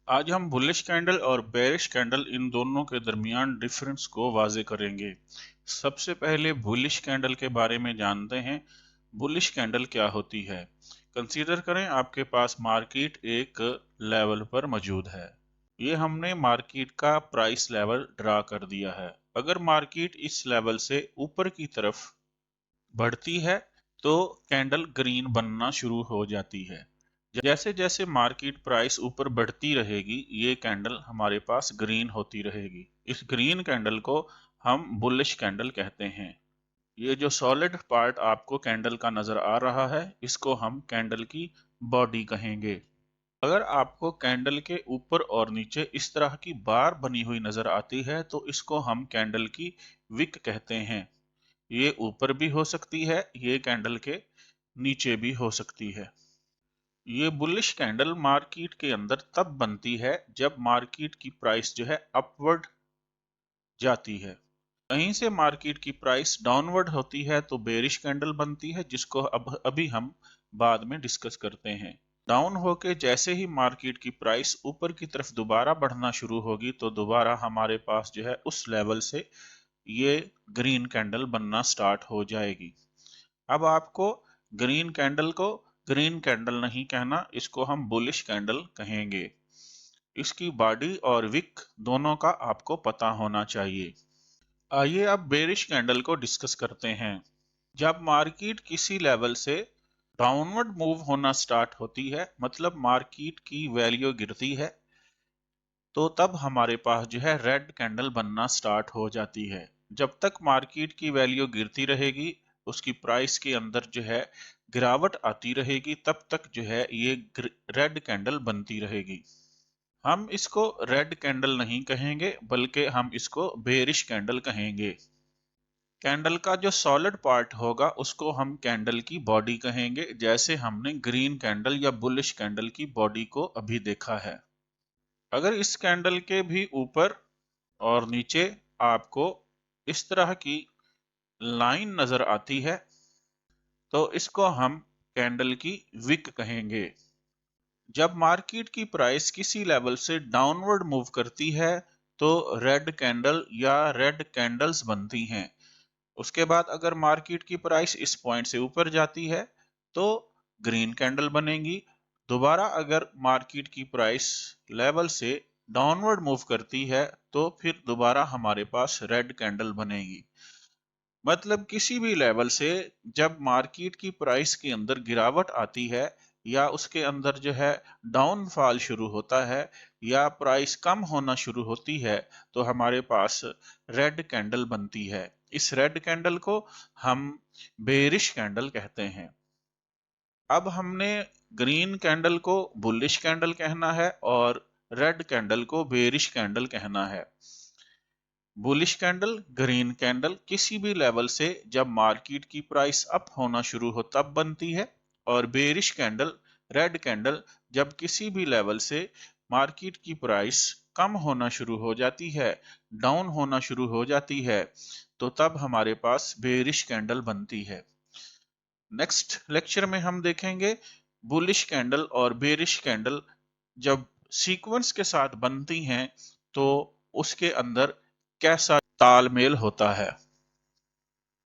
आज हम bullish candle और बेरिश कैंडल इन दोनों के दरमियान डिफरेंस को वाजे करेंगे। सबसे पहले बुलिश कैंडल के बारे में जानते हैं। बुलिश कैंडल क्या होती है? कंसीडर करें आपके पास मार्केट एक लेवल पर मौजूद है। ये हमने मार्केट का प्राइस लेवल ड्रा कर दिया है। अगर मार्केट इस लेवल से ऊपर की तरफ बढ़ती है तो कैंडल ग्रीन बनना शुरू हो जाती है। जैसे जैसे मार्केट प्राइस ऊपर बढ़ती रहेगी ये कैंडल हमारे पास ग्रीन होती रहेगी। इस ग्रीन कैंडल को हम बुलिश कैंडल कहते हैं। ये जो सॉलिड पार्ट आपको कैंडल का नजर आ रहा है इसको हम कैंडल की बॉडी कहेंगे। अगर आपको कैंडल के ऊपर और नीचे इस तरह की बार बनी हुई नजर आती है तो इसको हम कैंडल की विक कहते हैं। ये ऊपर भी हो सकती है, ये कैंडल के नीचे भी हो सकती है। ये बुलिश कैंडल मार्केट के अंदर तब बनती है जब मार्केट की प्राइस जो है अपवर्ड जाती है। कहीं से मार्केट की प्राइस डाउनवर्ड होती है तो बेरिश कैंडल बनती है, जिसको अभी हम बाद में डिस्कस करते हैं। डाउन होके जैसे ही मार्केट की प्राइस ऊपर की तरफ दोबारा बढ़ना शुरू होगी तो दोबारा हमारे पास जो है उस लेवल से ये ग्रीन कैंडल बनना स्टार्ट हो जाएगी। अब आपको ग्रीन कैंडल को ग्रीन कैंडल नहीं कहना, इसको हम बुलिश कैंडल कहेंगे। इसकी बॉडी और विक दोनों का आपको पता होना चाहिए। आइए अब बेरिश कैंडल को डिस्कस करते हैं। जब मार्केट किसी लेवल से डाउनवर्ड मूव होना स्टार्ट होती है, मतलब मार्केट की वैल्यू गिरती है, तो तब हमारे पास जो है रेड कैंडल बनना स्टार्ट हो जाती है। जब तक मार्केट की वैल्यू गिरती रहेगी, उसकी प्राइस के अंदर जो है गिरावट आती रहेगी, तब तक जो है ये रेड कैंडल बनती रहेगी। हम इसको रेड कैंडल नहीं कहेंगे बल्कि हम इसको बेरिश कैंडल कहेंगे। कैंडल का जो सॉलिड पार्ट होगा उसको हम कैंडल की बॉडी कहेंगे, जैसे हमने ग्रीन कैंडल या बुलिश कैंडल की बॉडी को अभी देखा है। अगर इस कैंडल के भी ऊपर और नीचे आपको इस तरह की लाइन नजर आती है तो इसको हम कैंडल की विक कहेंगे। जब मार्केट की प्राइस किसी लेवल से डाउनवर्ड मूव करती है तो रेड कैंडल या रेड कैंडल्स बनती हैं। उसके बाद अगर मार्केट की प्राइस इस पॉइंट से ऊपर जाती है तो ग्रीन कैंडल बनेगी। दोबारा अगर मार्केट की प्राइस लेवल से डाउनवर्ड मूव करती है तो फिर दोबारा हमारे पास रेड कैंडल बनेगी। मतलब किसी भी लेवल से जब मार्केट की प्राइस के अंदर गिरावट आती है या उसके अंदर जो है डाउनफॉल शुरू होता है या प्राइस कम होना शुरू होती है तो हमारे पास रेड कैंडल बनती है। इस रेड कैंडल को हम बेरिश कैंडल कहते हैं। अब हमने ग्रीन कैंडल को बुलिश कैंडल कहना है और रेड कैंडल को बेरिश कैंडल कहना है। बुलिश कैंडल, ग्रीन कैंडल किसी भी लेवल से जब मार्केट की प्राइस अप होना शुरू हो तब बनती है, और बेरिश कैंडल, रेड कैंडल जब किसी भी लेवल से मार्केट की प्राइस कम होना शुरू हो जाती है, डाउन होना शुरू हो जाती है, तो तब हमारे पास बेरिश कैंडल बनती है। नेक्स्ट लेक्चर में हम देखेंगे बुलिश कैंडल और बेरिश कैंडल जब सीक्वेंस के साथ बनती हैं तो उसके अंदर कैसा तालमेल होता है।